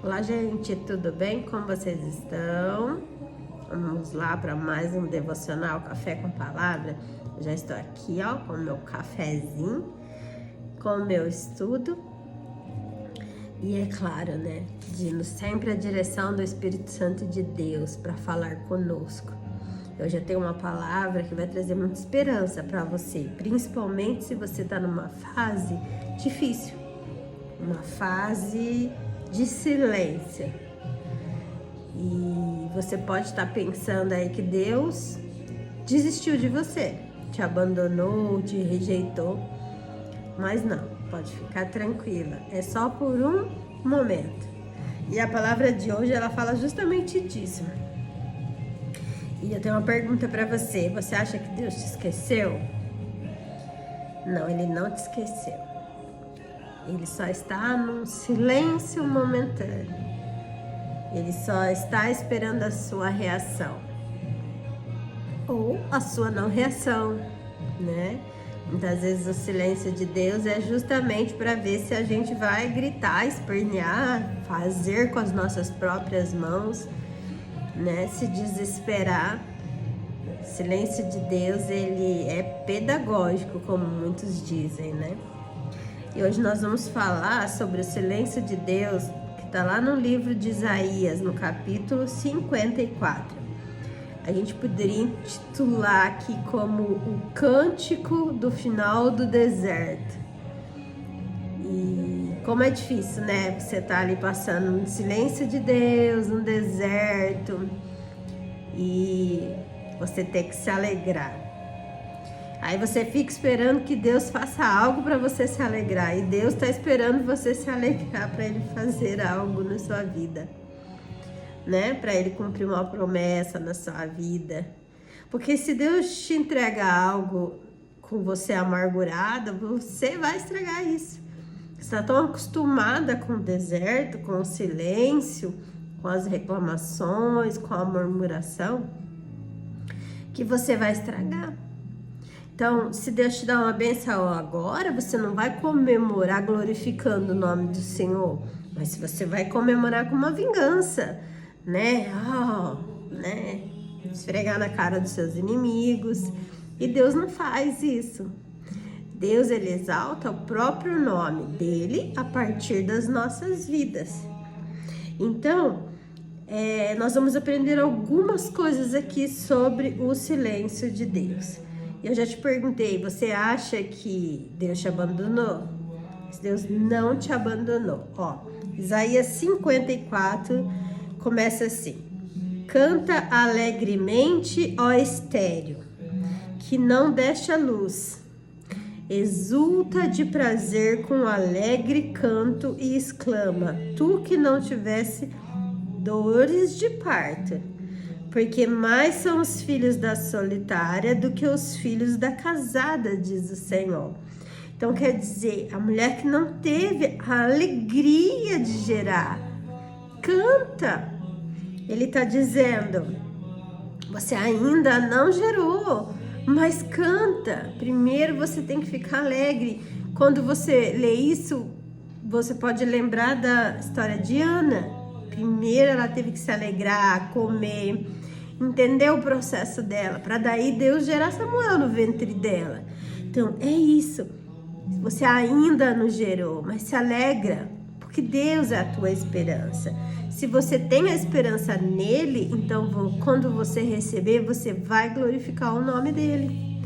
Olá, gente, tudo bem? Como vocês estão? Vamos lá para mais um devocional Café com Palavra. Eu já estou aqui, ó, com o meu cafezinho, com o meu estudo. E é claro, né, pedindo sempre a direção do Espírito Santo de Deus para falar conosco. Eu já tenho uma palavra que vai trazer muita esperança para você, principalmente se você está numa fase difícil, uma fase de silêncio. E você pode estar pensando aí que Deus desistiu de você, te abandonou, te rejeitou, mas não, pode ficar tranquila, é só por um momento. E a palavra de hoje, ela fala justamente disso. E eu tenho uma pergunta para você: você acha que Deus te esqueceu? Não, Ele não te esqueceu. Ele só está num silêncio momentâneo. Ele só está esperando a sua reação. Ou a sua não reação, né? Muitas vezes o silêncio de Deus é justamente para ver se a gente vai gritar, espernear, fazer com as nossas próprias mãos, né? Se desesperar. O silêncio de Deus, ele é pedagógico, como muitos dizem, né? E hoje nós vamos falar sobre o silêncio de Deus, que está lá no livro de Isaías, no capítulo 54. A gente poderia intitular aqui como o cântico do final do deserto. E como é difícil, né? Você tá ali passando no silêncio de Deus, no deserto, e você ter que se alegrar. Aí você fica esperando que Deus faça algo para você se alegrar. E Deus está esperando você se alegrar para Ele fazer algo na sua vida, né? Para Ele cumprir uma promessa na sua vida. Porque se Deus te entrega algo com você amargurada, você vai estragar isso. Você está tão acostumada com o deserto, com o silêncio, com as reclamações, com a murmuração, que você vai estragar. Então, se Deus te dá uma bênção agora, você não vai comemorar glorificando o nome do Senhor, mas você vai comemorar com uma vingança, né? Né? Esfregar na cara dos seus inimigos. E Deus não faz isso. Deus, ele exalta o próprio nome dele a partir das nossas vidas. Então, nós vamos aprender algumas coisas aqui sobre o silêncio de Deus. Eu já te perguntei, você acha que Deus te abandonou? Deus não te abandonou. Ó, Isaías 54 começa assim: canta alegremente, ó estéril, que não deste a luz. Exulta de prazer com alegre canto e exclama, tu que não tivesse dores de parto. Porque mais são os filhos da solitária do que os filhos da casada, diz o Senhor. Então quer dizer, a mulher que não teve a alegria de gerar, canta. Ele está dizendo, você ainda não gerou, mas canta. Primeiro você tem que ficar alegre. Quando você lê isso, você pode lembrar da história de Ana. Primeiro ela teve que se alegrar, comer, entender o processo dela, para daí Deus gerar Samuel no ventre dela. Então é isso, você ainda não gerou, mas se alegra, porque Deus é a tua esperança. Se você tem a esperança nele, então quando você receber, você vai glorificar o nome dele.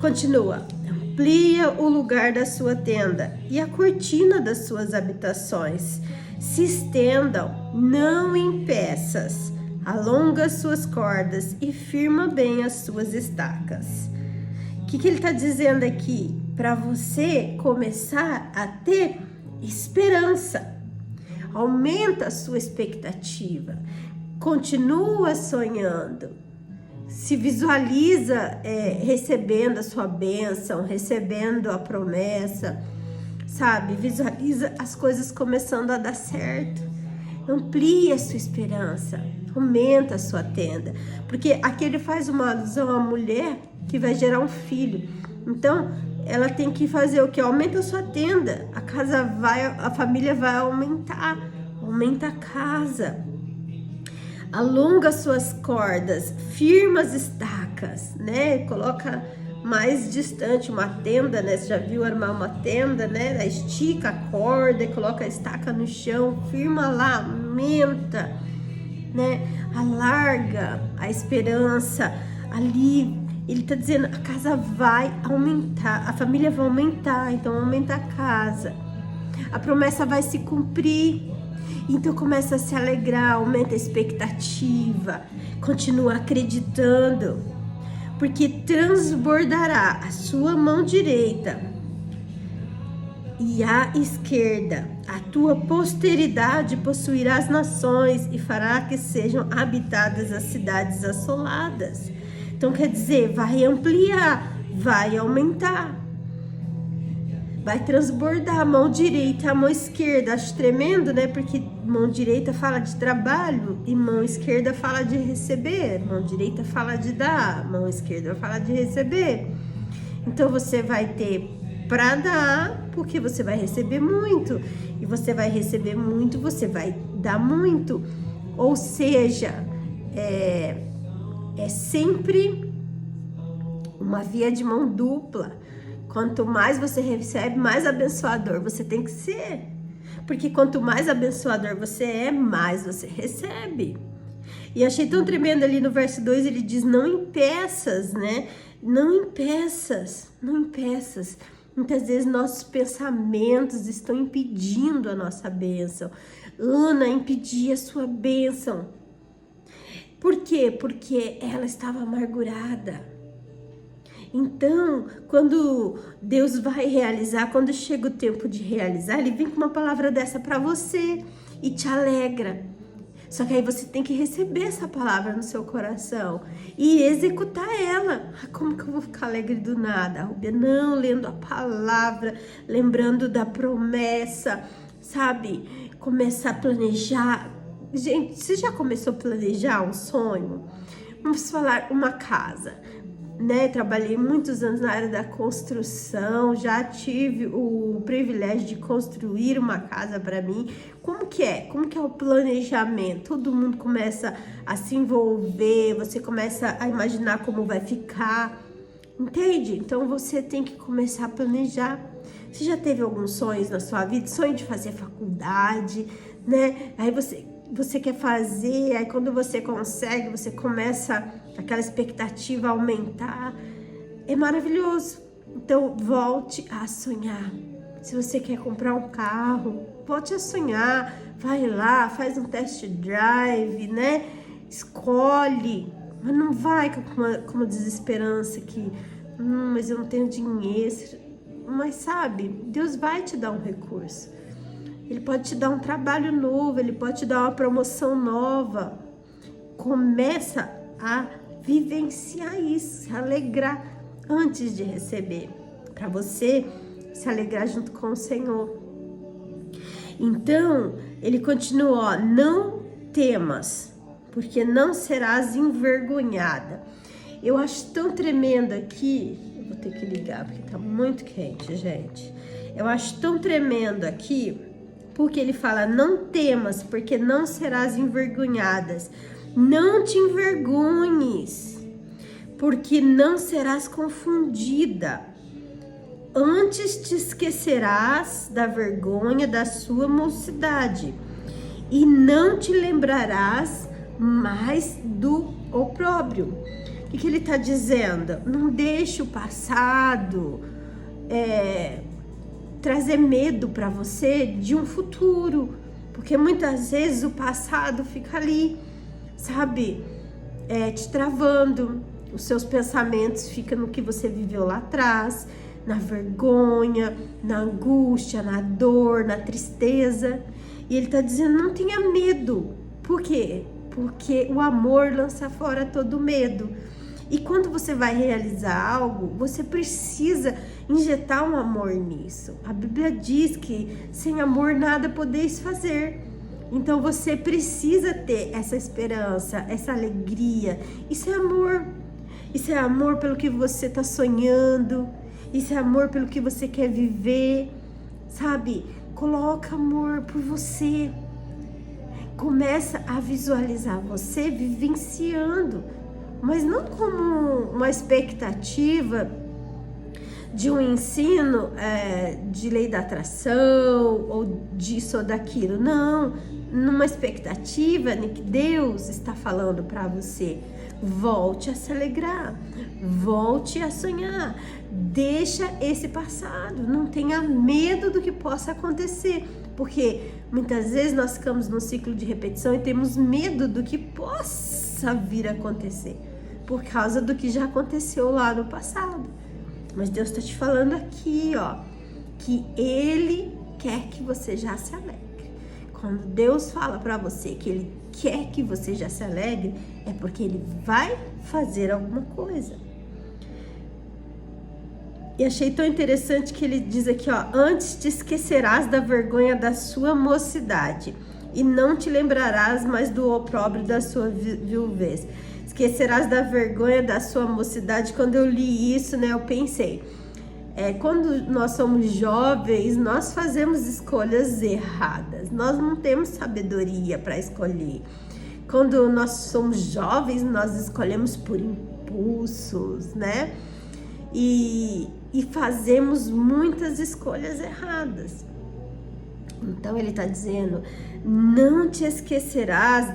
Continua, amplia o lugar da sua tenda e a cortina das suas habitações. Se estendam, não em peças, alonga suas cordas e firma bem as suas estacas. O que ele está dizendo aqui? Para você começar a ter esperança, aumenta a sua expectativa, continua sonhando, se visualiza recebendo a sua bênção, recebendo a promessa, sabe? Visualiza as coisas começando a dar certo. Amplie a sua esperança, aumenta a sua tenda, porque aqui ele faz uma alusão à mulher que vai gerar um filho. Então ela tem que fazer o que? Aumenta a sua tenda, a família vai aumentar. aumenta a casa. Alonga suas cordas, firma as estacas, né? Coloca mais distante uma tenda, né? Você já viu armar uma tenda, né? Estica a corda e coloca a estaca no chão, firma lá, aumenta, né? Alarga a esperança. Ali ele tá dizendo, a casa vai aumentar, a família vai aumentar, então aumenta a casa. A promessa vai se cumprir. Então começa a se alegrar, aumenta a expectativa, continua acreditando, porque transbordará a sua mão direita e a esquerda. A tua posteridade possuirá as nações e fará que sejam habitadas as cidades assoladas. Então quer dizer, vai ampliar, vai aumentar. Vai transbordar a mão direita, a mão esquerda. Acho tremendo, né? Porque mão direita fala de trabalho e mão esquerda fala de receber. Mão direita fala de dar, mão esquerda fala de receber. Então você vai ter para dar, porque você vai receber muito. E você vai receber muito, você vai dar muito. Ou seja, é sempre uma via de mão dupla. Quanto mais você recebe, mais abençoador você tem que ser. Porque quanto mais abençoador você é, mais você recebe. E achei tão tremendo ali no verso 2, ele diz, não impeças, né? Não impeças, não impeças. Muitas vezes nossos pensamentos estão impedindo a nossa bênção. Ana impedia a sua bênção. Por quê? Porque ela estava amargurada. Então, quando Deus vai realizar, quando chega o tempo de realizar, ele vem com uma palavra dessa para você e te alegra. Só que aí você tem que receber essa palavra no seu coração e executar ela. Como que eu vou ficar alegre do nada, Rúbia? Não, lendo a palavra, lembrando da promessa, sabe? Começar a planejar. Gente, você já começou a planejar um sonho? Vamos falar uma casa. Né, trabalhei muitos anos na área da construção, já tive o privilégio de construir uma casa para mim. Como que é? Como que é o planejamento? Todo mundo começa a se envolver, você começa a imaginar como vai ficar, entende? Então você tem que começar a planejar. Você já teve alguns sonhos na sua vida? Sonho de fazer faculdade, né? Aí você quer fazer, aí quando você consegue, você começa aquela expectativa a aumentar. É maravilhoso. Então, volte a sonhar. Se você quer comprar um carro, volte a sonhar. Vai lá, faz um test drive, né? Escolhe. Mas não vai com uma desesperança que, mas eu não tenho dinheiro. Mas sabe, Deus vai te dar um recurso. Ele pode te dar um trabalho novo, ele pode te dar uma promoção nova. Começa a vivenciar isso, se alegrar antes de receber, para você se alegrar junto com o Senhor. Então, ele continua, ó, não temas, porque não serás envergonhada. Eu acho tão tremendo aqui, eu vou ter que ligar porque tá muito quente, gente. Eu acho tão tremendo aqui, porque ele fala, não temas, porque não serás envergonhadas. Não te envergonhes, porque não serás confundida. Antes te esquecerás da vergonha da sua mocidade, e não te lembrarás mais do opróbrio. O que ele está dizendo? Não deixe o passado trazer medo para você de um futuro, porque muitas vezes o passado fica ali, sabe, te travando. Os seus pensamentos ficam no que você viveu lá atrás, na vergonha, na angústia, na dor, na tristeza. E ele está dizendo, não tenha medo. Por quê? Porque o amor lança fora todo medo. E quando você vai realizar algo, você precisa injetar um amor nisso. A Bíblia diz que sem amor nada podeis fazer. Então você precisa ter essa esperança, essa alegria. Isso é amor. Isso é amor pelo que você está sonhando. Isso é amor pelo que você quer viver. Sabe? Coloca amor por você. começa a visualizar você vivenciando, mas não como uma expectativa de um ensino de lei da atração ou disso ou daquilo, não, numa expectativa de que Deus está falando para você. Volte a se alegrar, volte a sonhar, deixa esse passado, não tenha medo do que possa acontecer, porque muitas vezes nós ficamos num ciclo de repetição e temos medo do que possa vir a acontecer, por causa do que já aconteceu lá no passado. Mas Deus está te falando aqui, ó, que Ele quer que você já se alegre. Quando Deus fala para você que Ele quer que você já se alegre, é porque Ele vai fazer alguma coisa. E achei tão interessante que Ele diz aqui, ó, antes te esquecerás da vergonha da sua mocidade e não te lembrarás mais do opróbrio da sua viuvez. Esquecerás da vergonha da sua mocidade. Quando eu li isso, né, eu pensei, quando nós somos jovens, nós fazemos escolhas erradas, nós não temos sabedoria para escolher. Quando nós somos jovens, nós escolhemos por impulsos, né? E fazemos muitas escolhas erradas. Então ele está dizendo, não te esquecerás,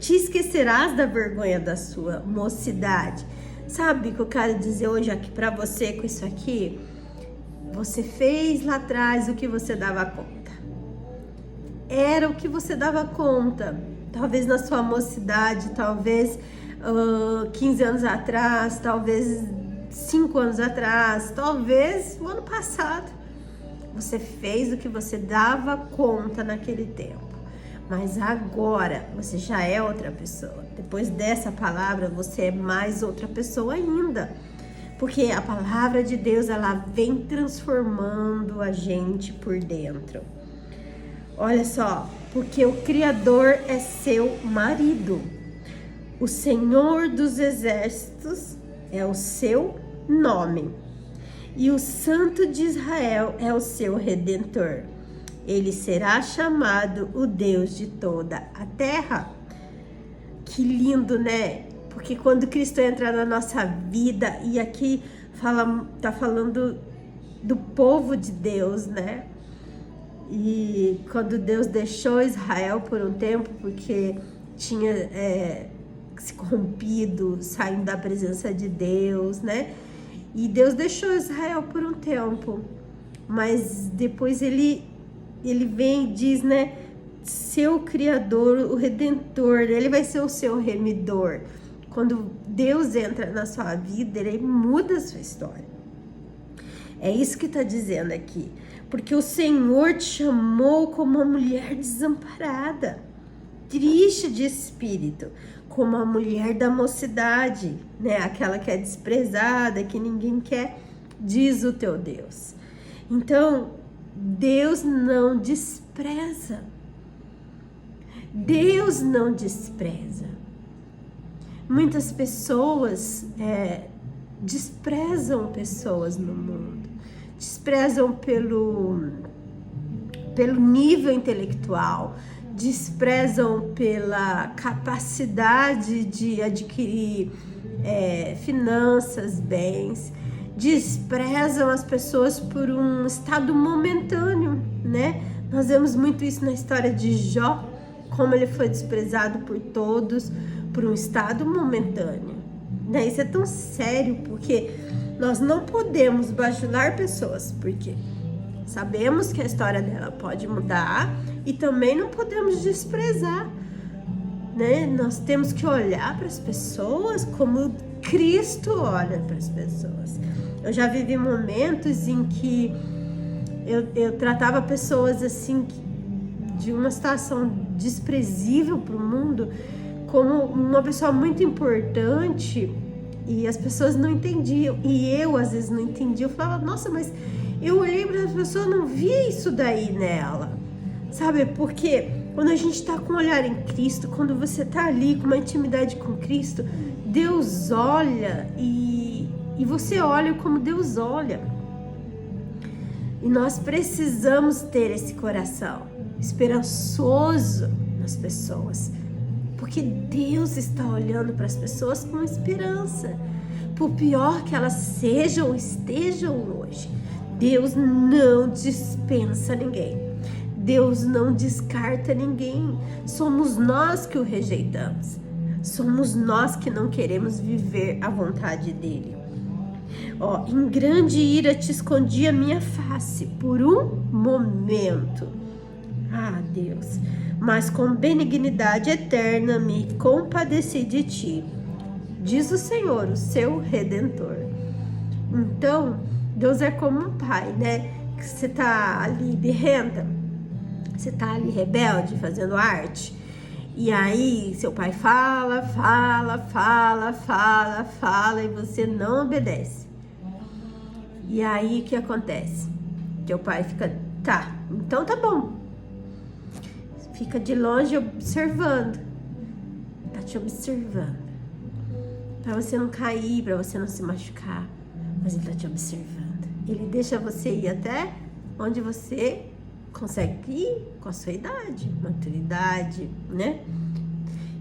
te esquecerás da vergonha da sua mocidade. Sabe o que eu quero dizer hoje aqui para você com isso aqui? Você fez lá atrás o que você dava conta. Era o que você dava conta. Talvez na sua mocidade, talvez 15 anos atrás, talvez 5 anos atrás, talvez no ano passado. Você fez o que você dava conta naquele tempo. Mas agora você já é outra pessoa. Depois dessa palavra, você é mais outra pessoa ainda. Porque a palavra de Deus, ela vem transformando a gente por dentro. Olha só, porque o Criador é seu marido. O Senhor dos Exércitos é o seu nome. E o Santo de Israel é o seu Redentor. Ele será chamado o Deus de toda a terra. Que lindo, né? Porque quando Cristo entra na nossa vida, e aqui tá falando do povo de Deus, né? E quando Deus deixou Israel por um tempo, porque tinha se corrompido, saindo da presença de Deus, né? E Deus deixou Israel por um tempo, mas depois ele vem e diz, né, seu Criador, o Redentor, ele vai ser o seu remidor. Quando Deus entra na sua vida, ele muda a sua história. É isso que está dizendo aqui, porque o Senhor te chamou como uma mulher desamparada, triste de espírito, como a mulher da mocidade, né? Aquela que é desprezada, que ninguém quer, diz o teu Deus. Então, Deus não despreza. Deus não despreza. Muitas pessoas desprezam pessoas no mundo. Desprezam pelo nível intelectual, desprezam pela capacidade de adquirir finanças, bens, desprezam as pessoas por um estado momentâneo, né? Nós vemos muito isso na história de Jó, como ele foi desprezado por todos por um estado momentâneo, né? Isso é tão sério, porque nós não podemos bajular pessoas, porque sabemos que a história dela pode mudar e também não podemos desprezar, né? Nós temos que olhar para as pessoas como Cristo olha para as pessoas. Eu já vivi momentos em que eu tratava pessoas assim, de uma situação desprezível para o mundo, como uma pessoa muito importante, e as pessoas não entendiam, e eu às vezes não entendia. Eu falava, nossa, mas eu olhei para as pessoas, não via isso daí nela, sabe? Porque quando a gente está com o olhar em Cristo, quando você está ali com uma intimidade com Cristo, Deus olha e você olha como Deus olha. E nós precisamos ter esse coração esperançoso na as pessoas. Porque Deus está olhando para as pessoas com esperança. Por pior que elas sejam ou estejam hoje, Deus não dispensa ninguém. Deus não descarta ninguém. Somos nós que o rejeitamos. Somos nós que não queremos viver a vontade dele. Em grande ira te escondi a minha face por um momento. Deus, mas com benignidade eterna me compadeci de ti, diz o Senhor, o seu Redentor. Então, Deus é como um pai, né? Que você tá ali birrenta, você tá ali rebelde, fazendo arte, e aí seu pai fala, e você não obedece. E aí o que acontece? Teu pai fica, tá, então tá bom. Fica de longe observando. Tá te observando. Pra você não cair, pra você não se machucar. Mas ele tá te observando. Ele deixa você ir até onde você consegue ir com a sua idade, maturidade, né?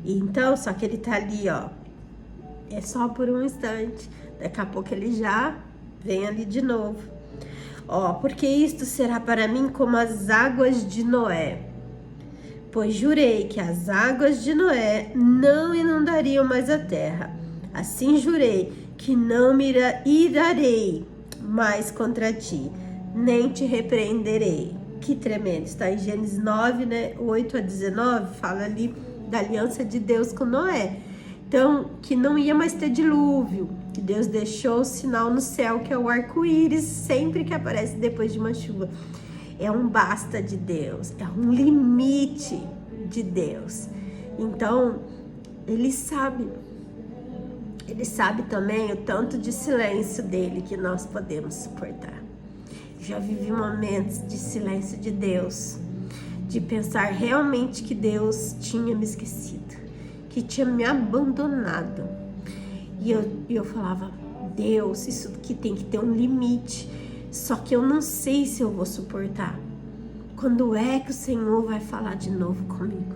E então, só que ele tá ali, é só por um instante. Daqui a pouco ele já vem ali de novo. Porque isto será para mim como as águas de Noé. Pois jurei que as águas de Noé não inundariam mais a terra. Assim jurei que não me irarei mais contra ti, nem te repreenderei. Que tremendo. Está em Gênesis 9, né? 8 a 19, fala ali da aliança de Deus com Noé. Então, que não ia mais ter dilúvio, que Deus deixou o sinal no céu, que é o arco-íris, sempre que aparece depois de uma chuva. É um basta de Deus, é um limite de Deus. Então, ele sabe também o tanto de silêncio dele que nós podemos suportar. Já vivi momentos de silêncio de Deus, de pensar realmente que Deus tinha me esquecido, que tinha me abandonado. E eu falava, Deus, isso aqui tem que ter um limite. Só que eu não sei se eu vou suportar. Quando é que o Senhor vai falar de novo comigo?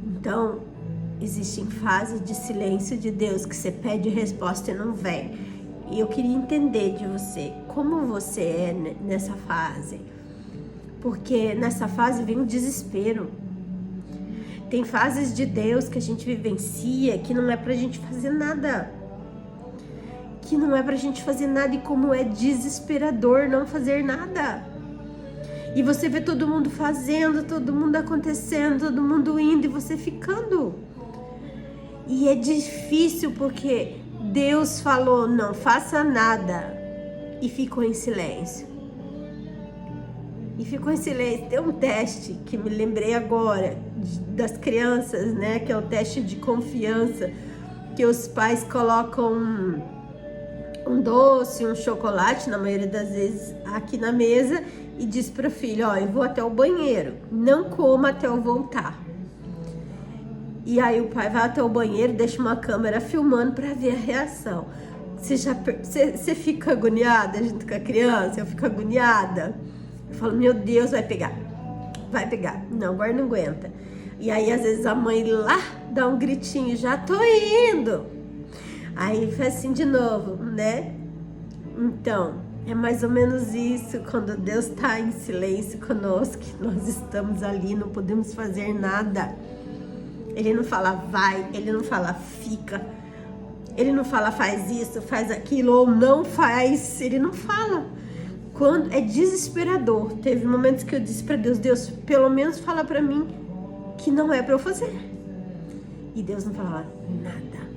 Então, existem fases de silêncio de Deus que você pede resposta e não vem. E eu queria entender de você, como você é nessa fase. Porque nessa fase vem o desespero. Tem fases de Deus que a gente vivencia que não é pra gente fazer nada. E como é desesperador não fazer nada. E você vê todo mundo fazendo, todo mundo acontecendo, todo mundo indo e você ficando. E é difícil porque Deus falou, não faça nada, e ficou em silêncio. Tem um teste que me lembrei agora das crianças, né? Que é o teste de confiança, que os pais colocam um doce, um chocolate, na maioria das vezes, aqui na mesa, e diz para o filho, eu vou até o banheiro, não coma até eu voltar. E aí o pai vai até o banheiro, deixa uma câmera filmando para ver a reação. Você fica agoniada junto com a criança? Eu fico agoniada. Eu falo, meu Deus, vai pegar. Não, agora não aguenta. E aí às vezes a mãe lá dá um gritinho, já tô indo. Aí faz assim de novo, né? Então, é mais ou menos isso, quando Deus está em silêncio conosco, nós estamos ali, não podemos fazer nada. Ele não fala vai, ele não fala fica, ele não fala faz isso, faz aquilo, ou não faz, ele não fala. Quando é desesperador. Teve momentos que eu disse para Deus, Deus, pelo menos fala para mim que não é para eu fazer. E Deus não falava nada.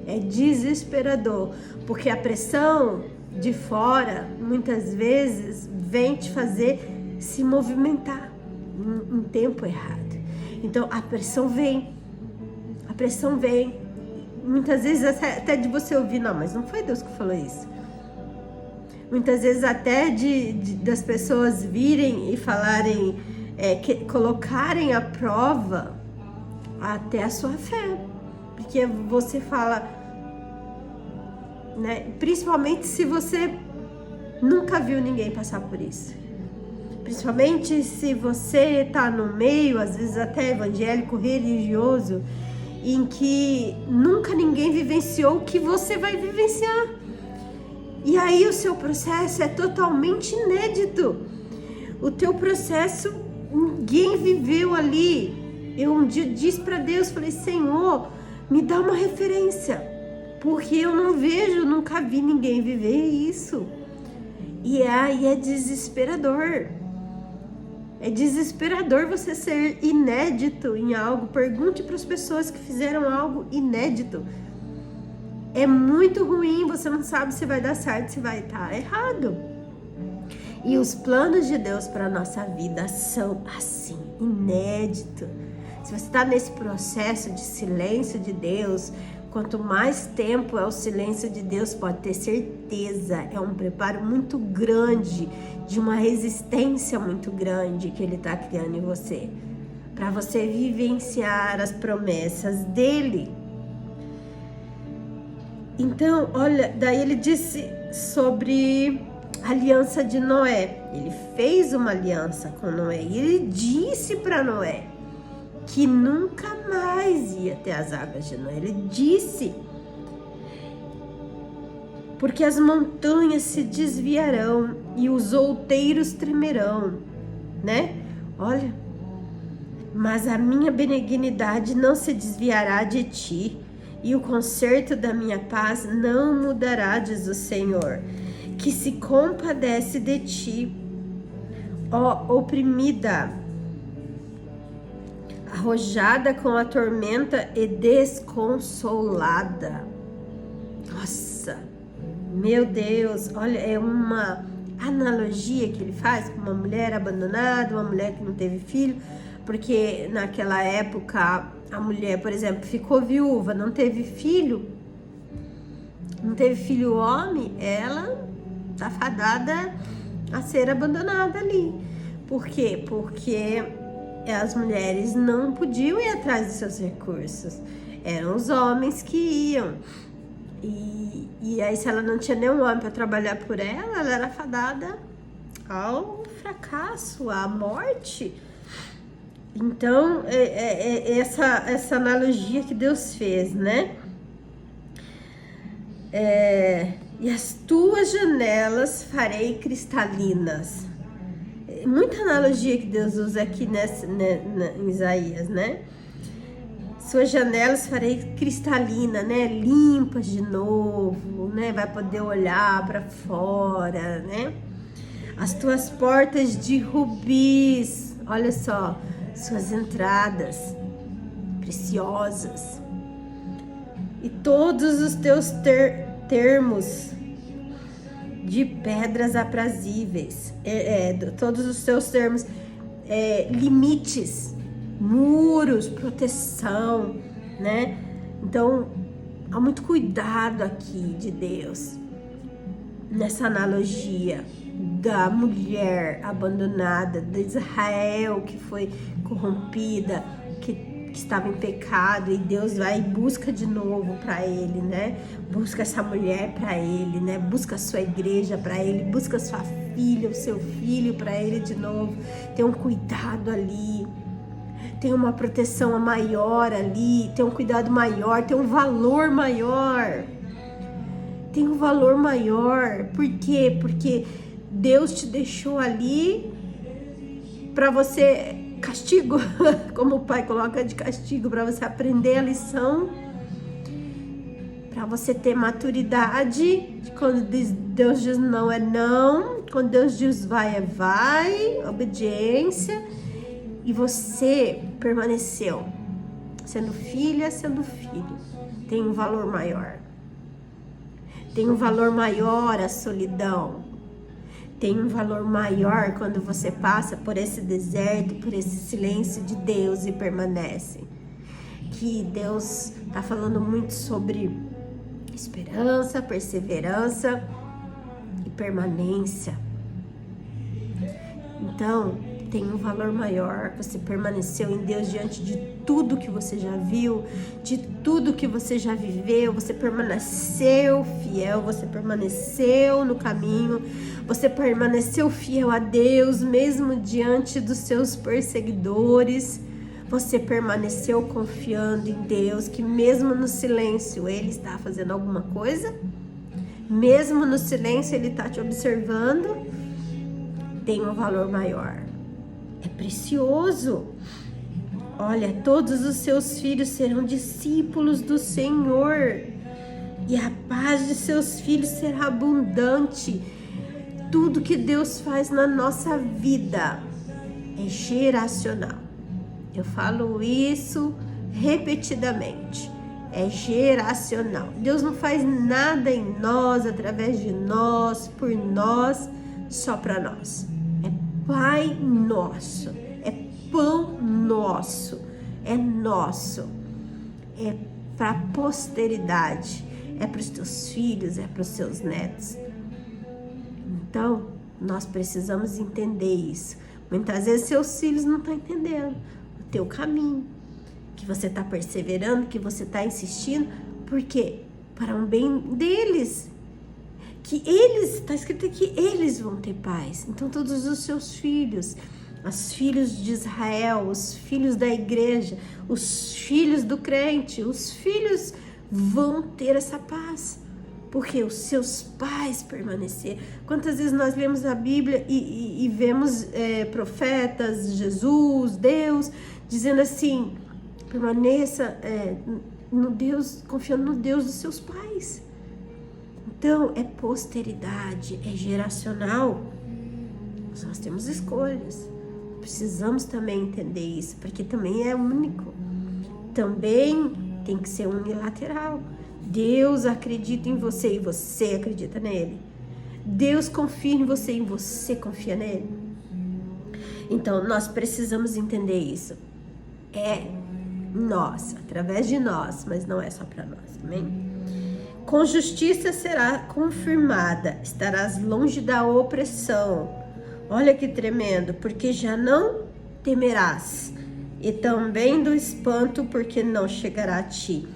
É desesperador, porque a pressão de fora, muitas vezes, vem te fazer se movimentar em tempo errado. Então, a pressão vem. Muitas vezes até de você ouvir, não, mas não foi Deus que falou isso. Muitas vezes até das pessoas virem e falarem, colocarem à prova até a sua fé. Porque você fala, né? Principalmente se você nunca viu ninguém passar por isso. Principalmente se você está no meio, às vezes até evangélico, religioso, em que nunca ninguém vivenciou o que você vai vivenciar. E aí o seu processo é totalmente inédito. O teu processo, ninguém viveu ali. Eu um dia disse para Deus, falei, Senhor, me dá uma referência, porque eu não vejo, nunca vi ninguém viver isso. E aí é desesperador. É desesperador você ser inédito em algo. Pergunte para as pessoas que fizeram algo inédito. É muito ruim, você não sabe se vai dar certo, se vai estar errado. E os planos de Deus para a nossa vida são assim, inédito. Se você está nesse processo de silêncio de Deus, quanto mais tempo é o silêncio de Deus, pode ter certeza, é um preparo muito grande, de uma resistência muito grande que Ele está criando em você, para você vivenciar as promessas dEle. Então, olha, daí ele disse sobre a aliança de Noé. Ele fez uma aliança com Noé e ele disse para Noé que nunca mais ia ter as águas de Noé. Ele disse, porque as montanhas se desviarão e os outeiros tremerão, né? Olha, mas a minha benignidade não se desviará de ti, e o conserto da minha paz não mudará, diz o Senhor, que se compadece de ti, ó oprimida, arrojada com a tormenta e desconsolada. Nossa, meu Deus, olha, é uma analogia que ele faz com uma mulher abandonada, uma mulher que não teve filho, porque naquela época a mulher, por exemplo, ficou viúva, não teve filho homem, ela tá fadada a ser abandonada ali. Por quê? Porque as mulheres não podiam ir atrás dos seus recursos, eram os homens que iam. E aí, se ela não tinha nenhum homem para trabalhar por ela, ela era fadada ao fracasso, à morte. Então, essa analogia que Deus fez, né? E as tuas janelas farei cristalinas. Muita analogia que Deus usa aqui em Isaías, né? Suas janelas farei cristalina, né? Limpas de novo, né? Vai poder olhar para fora, né? As tuas portas de rubis, olha só, suas entradas preciosas. E todos os teus termos de pedras aprazíveis, todos os teus termos, limites, muros, proteção, né? Então, há muito cuidado aqui de Deus, nessa analogia da mulher abandonada, de Israel que foi corrompida, que estava em pecado, e Deus vai e busca de novo para ele, né? Busca essa mulher para ele, né? Busca a sua igreja para ele, busca a sua filha, o seu filho para ele de novo. Tem um cuidado ali, tem uma proteção maior ali, tem um cuidado maior, tem um valor maior. Tem um valor maior. Por quê? Porque Deus te deixou ali para você, castigo, como o pai coloca de castigo, para você aprender a lição, para você ter maturidade, quando Deus diz não é não, quando Deus diz vai é vai, obediência, e você permaneceu, sendo filha, sendo filho. Tem um valor maior. Tem um valor maior a solidão. Tem um valor maior quando você passa por esse deserto, por esse silêncio de Deus e permanece. Que Deus está falando muito sobre esperança, perseverança e permanência. Então, tem um valor maior. Você permaneceu em Deus diante de tudo que você já viu, de tudo que você já viveu. Você permaneceu fiel, você permaneceu no caminho, você permaneceu fiel a Deus, mesmo diante dos seus perseguidores. Você permaneceu confiando em Deus, que mesmo no silêncio Ele está fazendo alguma coisa. Mesmo no silêncio Ele está te observando. Tem um valor maior. É precioso. Olha, todos os seus filhos serão discípulos do Senhor. E a paz de seus filhos será abundante. Tudo que Deus faz na nossa vida é geracional. Eu falo isso repetidamente. É geracional. Deus não faz nada em nós, através de nós, por nós, só para nós. É Pai nosso, é pão nosso, é nosso, é para a posteridade, é para os teus filhos, é para os seus netos. Então, nós precisamos entender isso. Muitas vezes seus filhos não estão entendendo o teu caminho, que você está perseverando, que você está insistindo, porque para um bem deles, que eles, está escrito que eles vão ter paz. Então todos os seus filhos, os filhos de Israel, os filhos da igreja, os filhos do crente, os filhos vão ter essa paz, porque os seus pais permaneceram. Quantas vezes nós lemos a Bíblia e vemos profetas, Jesus, Deus, dizendo assim, permaneça no Deus, confiando no Deus dos seus pais. Então, é posteridade, é geracional. Nós temos escolhas. Precisamos também entender isso, porque também é único. Também tem que ser unilateral. Deus acredita em você e você acredita nele. Deus confia em você e você confia nele. Então, nós precisamos entender isso. É nós, através de nós, mas não é só para nós, amém? Com justiça será confirmada, estarás longe da opressão. Olha que tremendo, porque já não temerás, e também do espanto, porque não chegará a ti.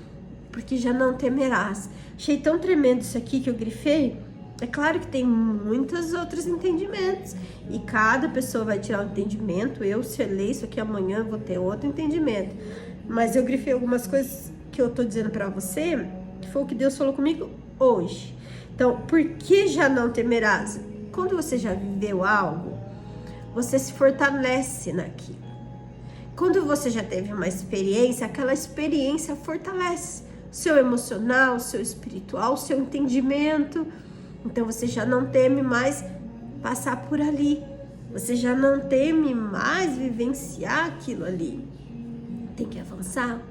Porque já não temerás. Achei tão tremendo isso aqui que eu grifei. É claro que tem muitos outros entendimentos, e cada pessoa vai tirar um entendimento. Eu, se eu ler isso aqui amanhã, vou ter outro entendimento. Mas eu grifei algumas coisas que eu tô dizendo para você, que foi o que Deus falou comigo hoje. Então, por que já não temerás? Quando você já viveu algo, você se fortalece naquilo. Quando você já teve uma experiência, aquela experiência fortalece o seu emocional, o seu espiritual, o seu entendimento. Então, você já não teme mais passar por ali. Você já não teme mais vivenciar aquilo ali. Tem que avançar.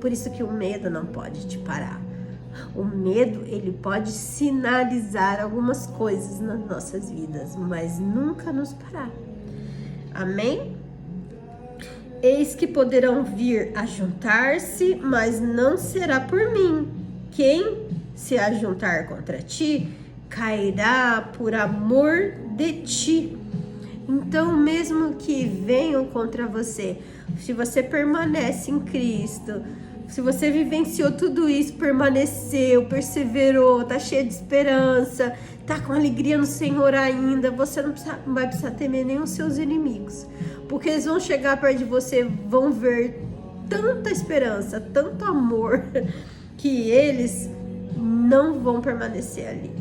Por isso que o medo não pode te parar. O medo, ele pode sinalizar algumas coisas nas nossas vidas, mas nunca nos parar. Amém? Eis que poderão vir a juntar-se, mas não será por mim. Quem se ajuntar contra ti, cairá por amor de ti. Então, mesmo que venham contra você, se você permanece em Cristo, se você vivenciou tudo isso, permaneceu, perseverou, tá cheio de esperança, tá com alegria no Senhor ainda, você não vai precisar temer nem os seus inimigos, porque eles vão chegar perto de você, vão ver tanta esperança, tanto amor, que eles não vão permanecer ali,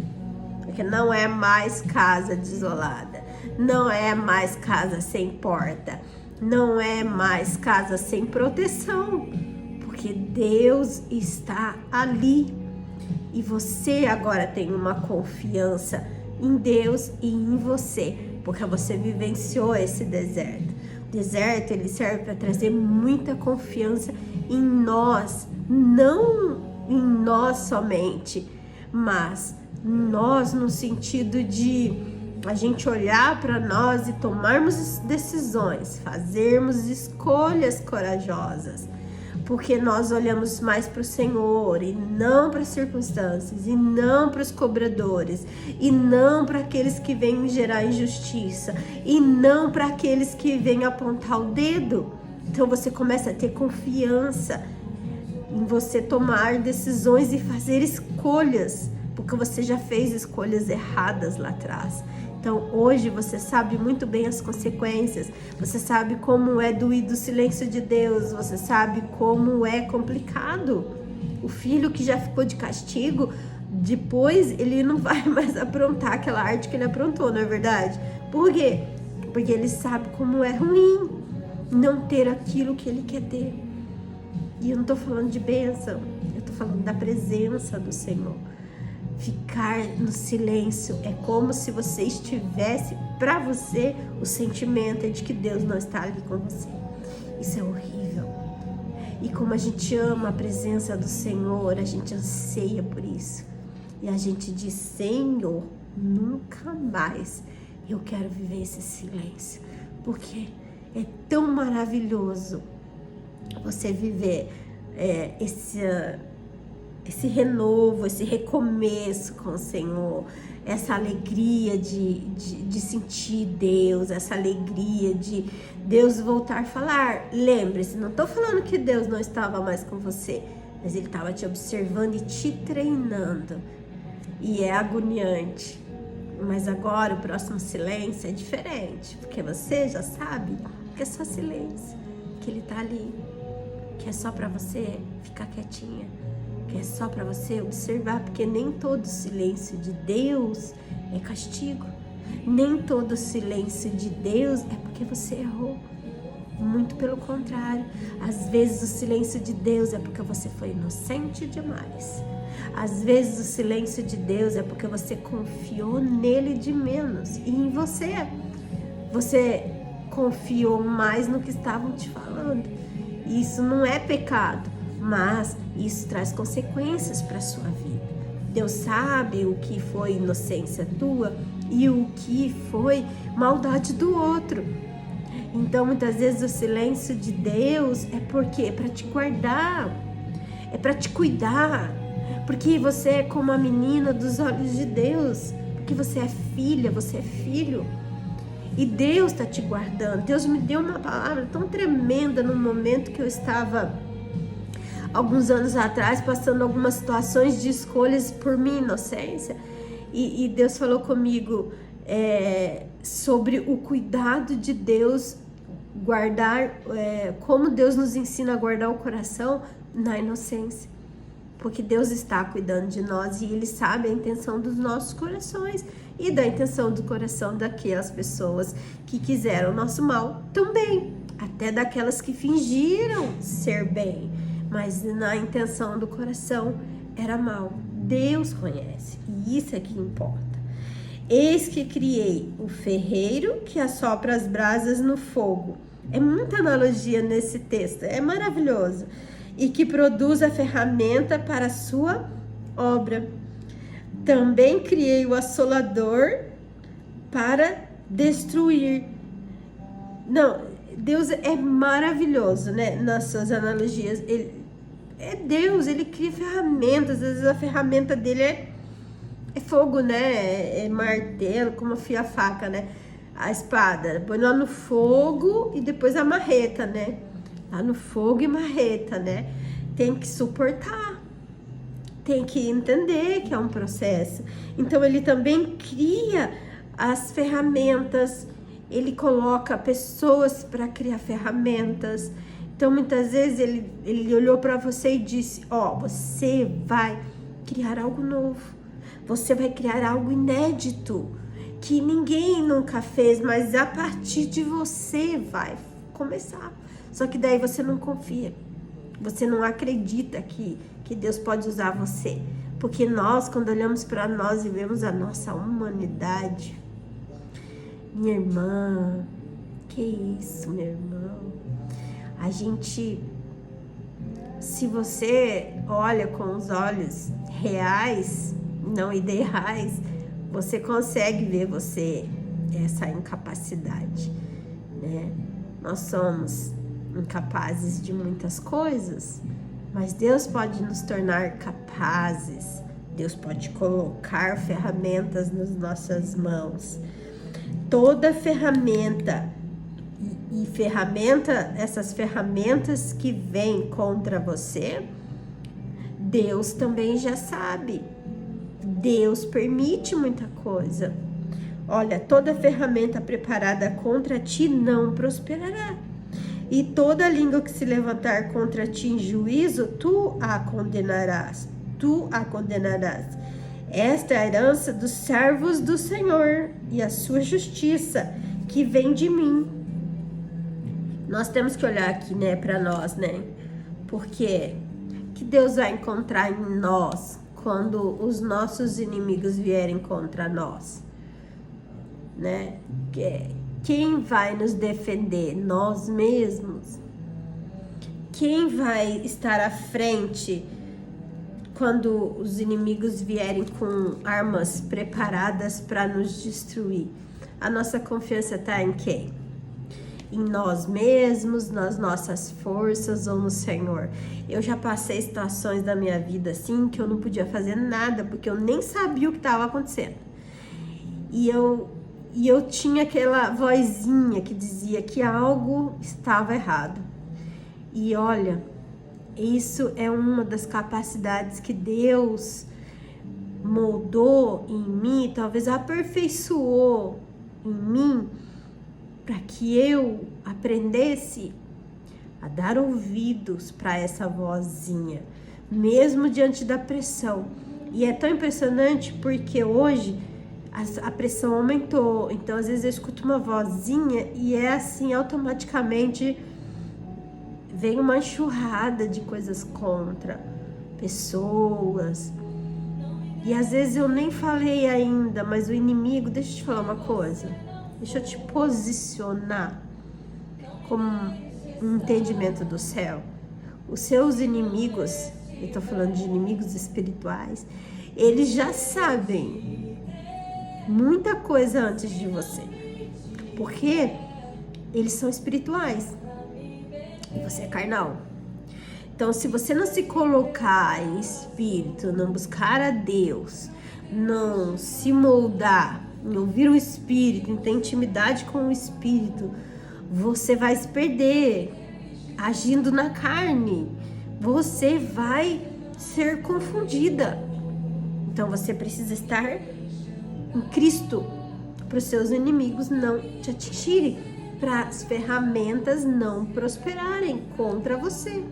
porque não é mais casa desolada, não é mais casa sem porta, não é mais casa sem proteção, porque Deus está ali. E você agora tem uma confiança em Deus e em você, porque você vivenciou esse deserto. O deserto, ele serve para trazer muita confiança em nós, não em nós somente, mas nós no sentido de a gente olhar para nós e tomarmos decisões, fazermos escolhas corajosas. porque nós olhamos mais para o Senhor e não para as circunstâncias, e não para os cobradores, e não para aqueles que vêm gerar injustiça, e não para aqueles que vêm apontar o dedo. Então você começa a ter confiança em você tomar decisões e fazer escolhas, porque você já fez escolhas erradas lá atrás. Então hoje você sabe muito bem as consequências, você sabe como é doído o silêncio de Deus, você sabe como é complicado. O filho que já ficou de castigo, depois ele não vai mais aprontar aquela arte que ele aprontou, não é verdade? Por quê? Porque ele sabe como é ruim não ter aquilo que ele quer ter. E eu não tô falando de bênção, eu tô falando da presença do Senhor. Ficar no silêncio é como se você estivesse, para você, o sentimento é de que Deus não está ali com você. Isso é horrível. E como a gente ama a presença do Senhor, a gente anseia por isso. E a gente diz: Senhor, nunca mais eu quero viver esse silêncio. Porque é tão maravilhoso você viver esse renovo, esse recomeço com o Senhor, essa alegria de sentir Deus, essa alegria de Deus voltar a falar. Lembre-se, não estou falando que Deus não estava mais com você, mas Ele estava te observando e te treinando. E é agoniante. Mas agora o próximo silêncio é diferente, porque você já sabe que é só silêncio, que Ele está ali, que é só para você ficar quietinha, que é só para você observar, porque nem todo silêncio de Deus é castigo, nem todo silêncio de Deus é porque você errou. Muito pelo contrário, às vezes o silêncio de Deus é porque você foi inocente demais. Às vezes o silêncio de Deus é porque você confiou nele de menos e em você. Você confiou mais no que estavam te falando. Isso não é pecado, mas isso traz consequências para a sua vida. Deus sabe o que foi inocência tua e o que foi maldade do outro. Então, muitas vezes o silêncio de Deus é porque é para te guardar, é para te cuidar, porque você é como a menina dos olhos de Deus, porque você é filha, você é filho. E Deus está te guardando. Deus me deu uma palavra tão tremenda no momento que eu estava, alguns anos atrás, passando algumas situações de escolhas por minha inocência. E Deus falou comigo sobre o cuidado de Deus, guardar, como Deus nos ensina a guardar o coração na inocência. Porque Deus está cuidando de nós e Ele sabe a intenção dos nossos corações e da intenção do coração daquelas pessoas que quiseram o nosso mal também, até daquelas que fingiram ser bem, mas na intenção do coração era mal. Deus conhece e isso é que importa. Eis que criei o ferreiro que assopra as brasas no fogo. É muita analogia nesse texto, é maravilhoso. E que produz a ferramenta para a sua obra. Também criei o assolador para destruir. Não, Deus é maravilhoso, né? Nas suas analogias. Ele é Deus, Ele cria ferramentas. Às vezes a ferramenta dele é fogo, né? É martelo, como afia a faca, né? A espada. Põe lá no fogo e depois a marreta, né? Lá no fogo e marreta, né? Tem que suportar, tem que entender que é um processo. Então ele também cria as ferramentas, ele coloca pessoas para criar ferramentas. Então muitas vezes ele olhou para você e disse: você vai criar algo novo, você vai criar algo inédito que ninguém nunca fez, mas a partir de você vai começar. Só que daí você não confia, você não acredita que Deus pode usar você. Porque nós, quando olhamos para nós e vemos a nossa humanidade, minha irmã, que isso, meu irmão? A gente, se você olha com os olhos reais, não ideais, você consegue ver essa incapacidade, né? Nós somos incapazes de muitas coisas, mas Deus pode nos tornar capazes. Deus pode colocar ferramentas nas nossas mãos. Toda ferramenta e essas ferramentas que vêm contra você, Deus também já sabe. Deus permite muita coisa. Olha, toda ferramenta preparada contra ti não prosperará. E toda língua que se levantar contra ti em juízo, tu a condenarás. Tu a condenarás. Esta é a herança dos servos do Senhor e a sua justiça que vem de mim. Nós temos que olhar aqui, né, para nós, né? Porque que Deus vai encontrar em nós quando os nossos inimigos vierem contra nós, né? Quem vai nos defender? Nós mesmos. Quem vai estar à frente quando os inimigos vierem com armas preparadas para nos destruir? A nossa confiança está em quem? Em nós mesmos, nas nossas forças ou no Senhor? Eu já passei situações da minha vida assim que eu não podia fazer nada porque eu nem sabia o que estava acontecendo. E eu tinha aquela vozinha que dizia que algo estava errado. E olha, isso é uma das capacidades que Deus moldou em mim, talvez aperfeiçoou em mim, para que eu aprendesse a dar ouvidos para essa vozinha, mesmo diante da pressão. E é tão impressionante porque hoje a pressão aumentou, então às vezes eu escuto uma vozinha e é assim, automaticamente vem uma enxurrada de coisas contra pessoas. E às vezes eu nem falei ainda, mas o inimigo, deixa eu te falar uma coisa, deixa eu te posicionar como um entendimento do céu. Os seus inimigos, eu tô falando de inimigos espirituais, eles já sabem muita coisa antes de você, porque eles são espirituais e você é carnal. Então, se você não se colocar em espírito, não buscar a Deus, não se moldar, em ouvir o Espírito, em ter intimidade com o Espírito, você vai se perder agindo na carne. Você vai ser confundida. Então, você precisa estar em Cristo para os seus inimigos não te atingirem, para as ferramentas não prosperarem contra você.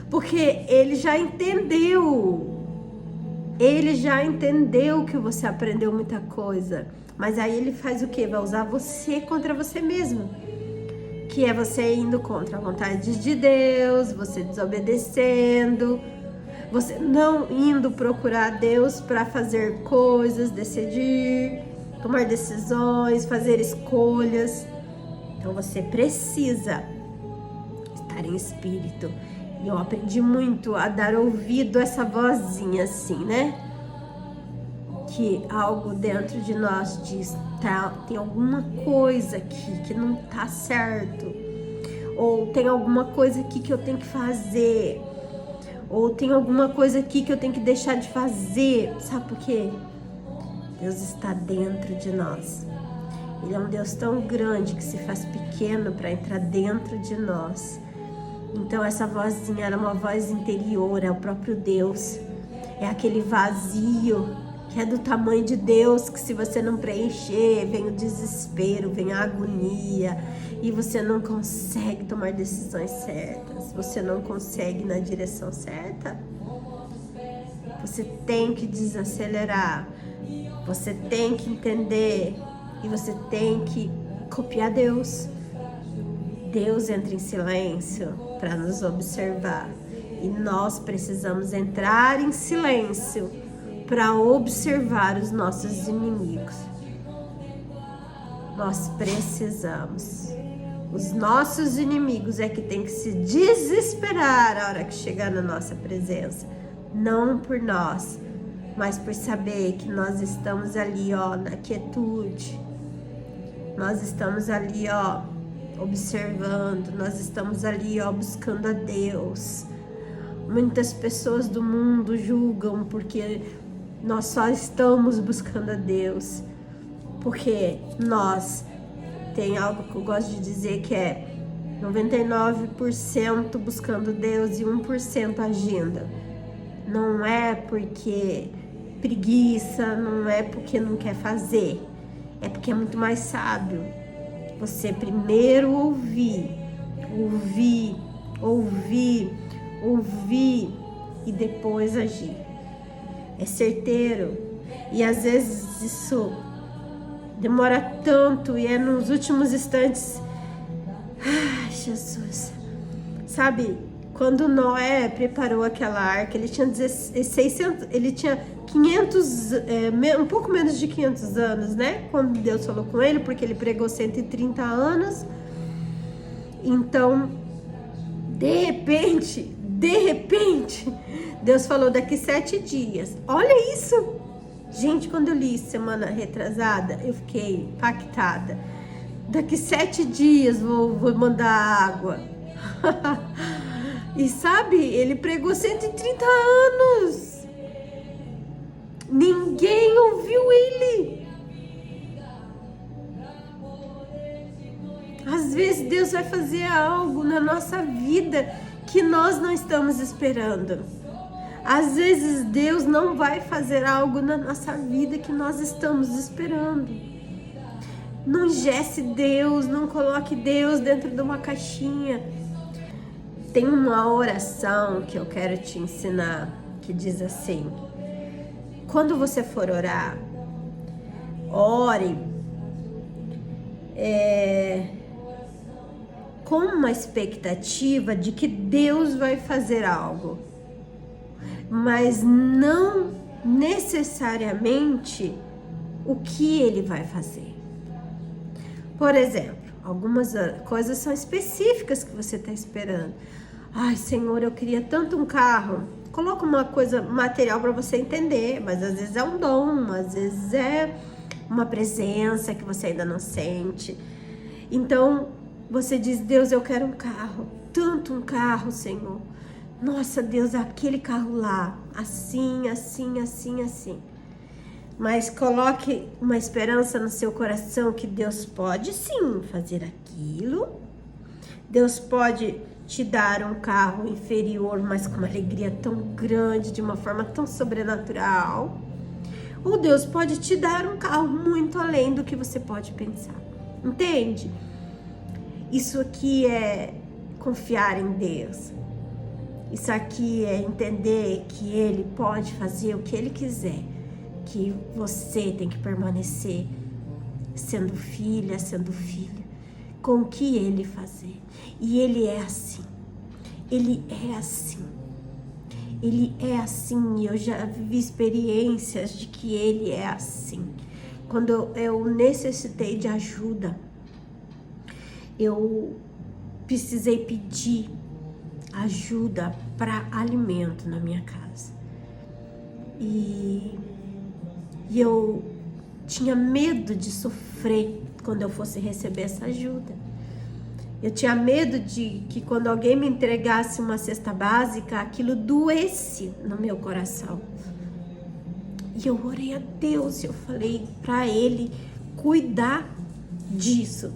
Porque ele já entendeu que você aprendeu muita coisa, mas aí ele faz o quê? Vai usar você contra você mesmo, que é você indo contra a vontade de Deus, você desobedecendo, você não indo procurar Deus para fazer coisas, decidir, tomar decisões, fazer escolhas. Então você precisa estar em espírito. E eu aprendi muito a dar ouvido a essa vozinha assim, né? Que algo dentro de nós diz, tem alguma coisa aqui que não tá certo. Ou tem alguma coisa aqui que eu tenho que fazer. Ou tem alguma coisa aqui que eu tenho que deixar de fazer. Sabe por quê? Deus está dentro de nós. Ele é um Deus tão grande que se faz pequeno para entrar dentro de nós. Então essa vozinha era uma voz interior, é o próprio Deus. É aquele vazio que é do tamanho de Deus, que se você não preencher, vem o desespero, vem a agonia, e você não consegue tomar decisões certas, você não consegue ir na direção certa. Você tem que desacelerar, você tem que entender, e você tem que copiar Deus. Deus entra em silêncio para nos observar. E nós precisamos entrar em silêncio para observar os nossos inimigos. Nós precisamos. Os nossos inimigos é que tem que se desesperar a hora que chegar na nossa presença. Não por nós, mas por saber que nós estamos ali, ó, na quietude. Nós estamos ali, ó, observando, nós estamos ali, ó, buscando a Deus. Muitas pessoas do mundo julgam porque nós só estamos buscando a Deus, porque nós, tem algo que eu gosto de dizer que é 99% buscando Deus e 1% agindo. Não é porque preguiça, não é porque não quer fazer, é porque é muito mais sábio você primeiro ouvir e depois agir. É certeiro. E às vezes isso demora tanto e é nos últimos instantes. Ai, Jesus. Sabe, quando Noé preparou aquela arca, ele tinha 600, ele tinha 500, um pouco menos de 500 anos, né? Quando Deus falou com ele, porque ele pregou 130 anos. Então, de repente, Deus falou daqui 7 dias. Olha isso! Gente, quando eu li semana retrasada, eu fiquei impactada. Daqui 7 dias vou mandar água. E sabe, ele pregou 130 anos. Ninguém ouviu ele. Às vezes Deus vai fazer algo na nossa vida que nós não estamos esperando. Às vezes Deus não vai fazer algo na nossa vida que nós estamos esperando. Não engesse Deus, não coloque Deus dentro de uma caixinha. Tem uma oração que eu quero te ensinar que diz assim: quando você for orar, ore com uma expectativa de que Deus vai fazer algo, mas não necessariamente o que Ele vai fazer. Por exemplo, algumas coisas são específicas que você está esperando. Ai, Senhor, eu queria tanto um carro. Coloca uma coisa material para você entender, mas às vezes é um dom, às vezes é uma presença que você ainda não sente. Então, você diz: Deus, eu quero um carro, tanto um carro, Senhor. Nossa, Deus, aquele carro lá, assim, assim, assim, assim. Mas coloque uma esperança no seu coração que Deus pode sim fazer aquilo. Deus pode te dar um carro inferior, mas com uma alegria tão grande, de uma forma tão sobrenatural. Ou Deus pode te dar um carro muito além do que você pode pensar. Entende? Isso aqui é confiar em Deus. Isso aqui é entender que Ele pode fazer o que Ele quiser. Que você tem que permanecer sendo filha, sendo filho, com o que Ele fazer. E Ele é assim. Ele é assim. Ele é assim. E eu já vivi experiências de que Ele é assim. Quando eu necessitei de ajuda, eu precisei pedir ajuda para alimento na minha casa. E eu tinha medo de sofrer quando eu fosse receber essa ajuda. Eu tinha medo de que quando alguém me entregasse uma cesta básica, aquilo doesse no meu coração. E eu orei a Deus, eu falei para Ele cuidar disso.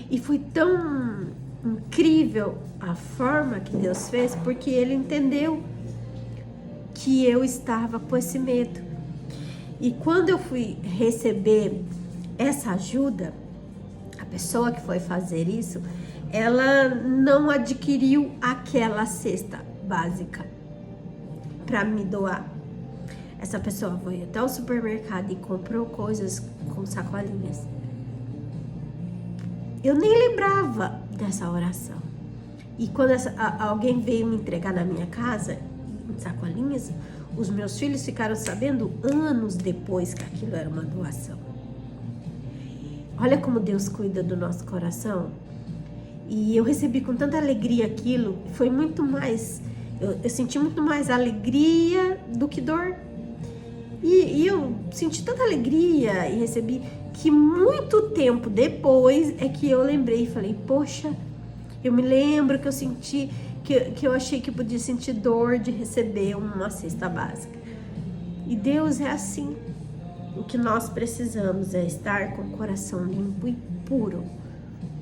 E foi tão incrível a forma que Deus fez, porque Ele entendeu que eu estava com esse medo. E quando eu fui receber essa ajuda, a pessoa que foi fazer isso, ela não adquiriu aquela cesta básica para me doar. Essa pessoa foi até o supermercado e comprou coisas com sacolinhas. Eu nem lembrava dessa oração. E quando alguém veio me entregar na minha casa, em sacolinhas, os meus filhos ficaram sabendo anos depois que aquilo era uma doação. Olha como Deus cuida do nosso coração. E eu recebi com tanta alegria aquilo. Foi muito mais... Eu senti muito mais alegria do que dor. E eu senti tanta alegria e recebi que muito tempo depois é que eu lembrei e falei, poxa, eu me lembro que eu senti, que eu achei que podia sentir dor de receber uma cesta básica. E Deus é assim. O que nós precisamos é estar com o coração limpo e puro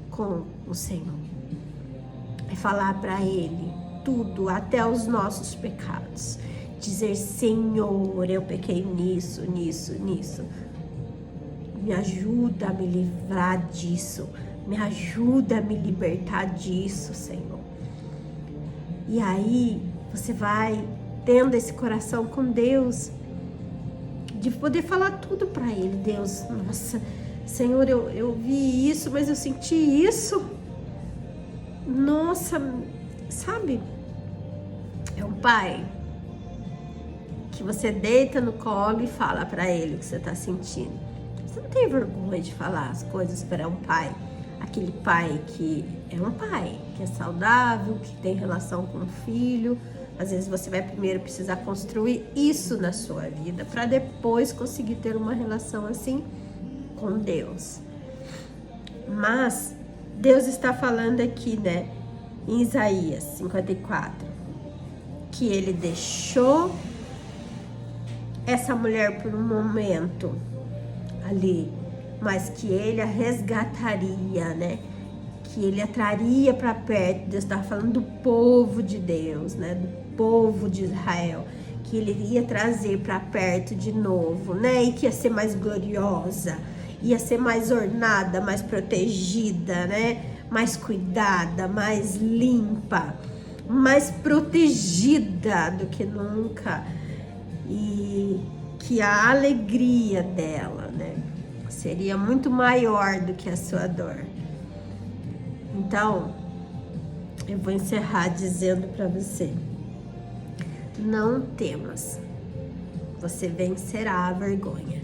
com o Senhor. É falar para Ele tudo, até os nossos pecados. Dizer, Senhor, eu pequei nisso, nisso, nisso. Me ajuda a me livrar disso. Me ajuda a me libertar disso, Senhor. E aí, você vai tendo esse coração com Deus, de poder falar tudo para Ele. Deus, nossa, Senhor, eu vi isso, mas eu senti isso. Nossa, sabe? É um pai que você deita no colo e fala para ele o que você tá sentindo. Você não tem vergonha de falar as coisas para um pai. Aquele pai que é um pai, que é saudável, que tem relação com o filho. Às vezes você vai primeiro precisar construir isso na sua vida para depois conseguir ter uma relação assim com Deus. Mas Deus está falando aqui, né, em Isaías 54, que Ele deixou essa mulher por um momento ali, mas que Ele a resgataria, né? Que Ele a traria para perto. Deus estava falando do povo de Deus, né? Do povo de Israel, que Ele iria trazer para perto de novo, né? E que ia ser mais gloriosa, ia ser mais ornada, mais protegida, né? Mais cuidada, mais limpa, mais protegida do que nunca. E que a alegria dela, né, seria muito maior do que a sua dor. Então, eu vou encerrar dizendo para você: não temas, você vencerá a vergonha.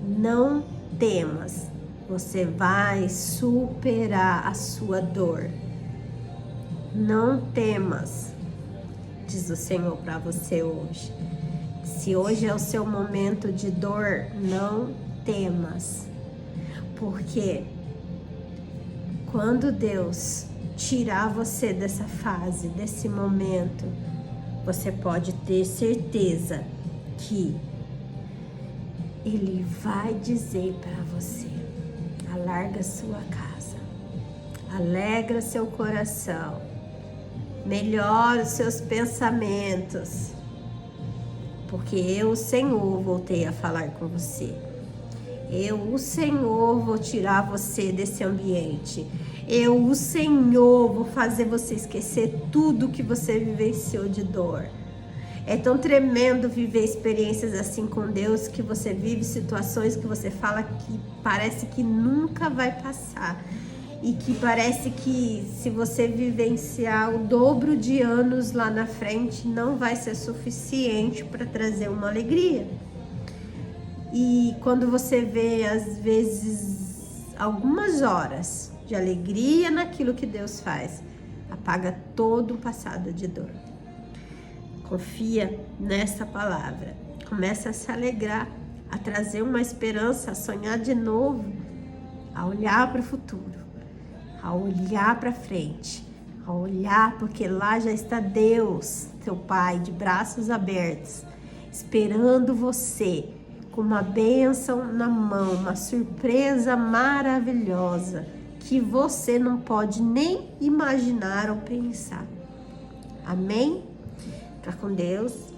Não temas, você vai superar a sua dor. Não temas, diz o Senhor para você hoje. Se hoje é o seu momento de dor, não temas. Porque quando Deus tirar você dessa fase, desse momento, você pode ter certeza que Ele vai dizer para você: alarga sua casa, alegra seu coração, melhora os seus pensamentos, porque eu, o Senhor, voltei a falar com você. Eu, o Senhor, vou tirar você desse ambiente. Eu, o Senhor, vou fazer você esquecer tudo que você vivenciou de dor. É tão tremendo viver experiências assim com Deus, que você vive situações que você fala que parece que nunca vai passar. E que parece que se você vivenciar o dobro de anos lá na frente, não vai ser suficiente para trazer uma alegria. E quando você vê, às vezes, algumas horas de alegria naquilo que Deus faz, apaga todo o passado de dor. Confia nessa palavra. Começa a se alegrar, a trazer uma esperança, a sonhar de novo, a olhar para o futuro, a olhar para frente, a olhar porque lá já está Deus, teu Pai, de braços abertos, esperando você, com uma bênção na mão, uma surpresa maravilhosa que você não pode nem imaginar ou pensar. Amém? Fica com Deus.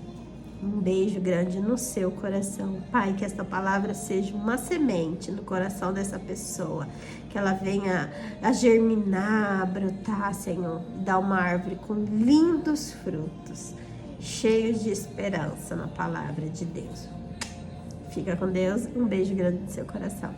Um beijo grande no seu coração. Pai, que esta palavra seja uma semente no coração dessa pessoa, que ela venha a germinar, a brotar, Senhor, dar uma árvore com lindos frutos, cheios de esperança na palavra de Deus. Fica com Deus. Um beijo grande no seu coração.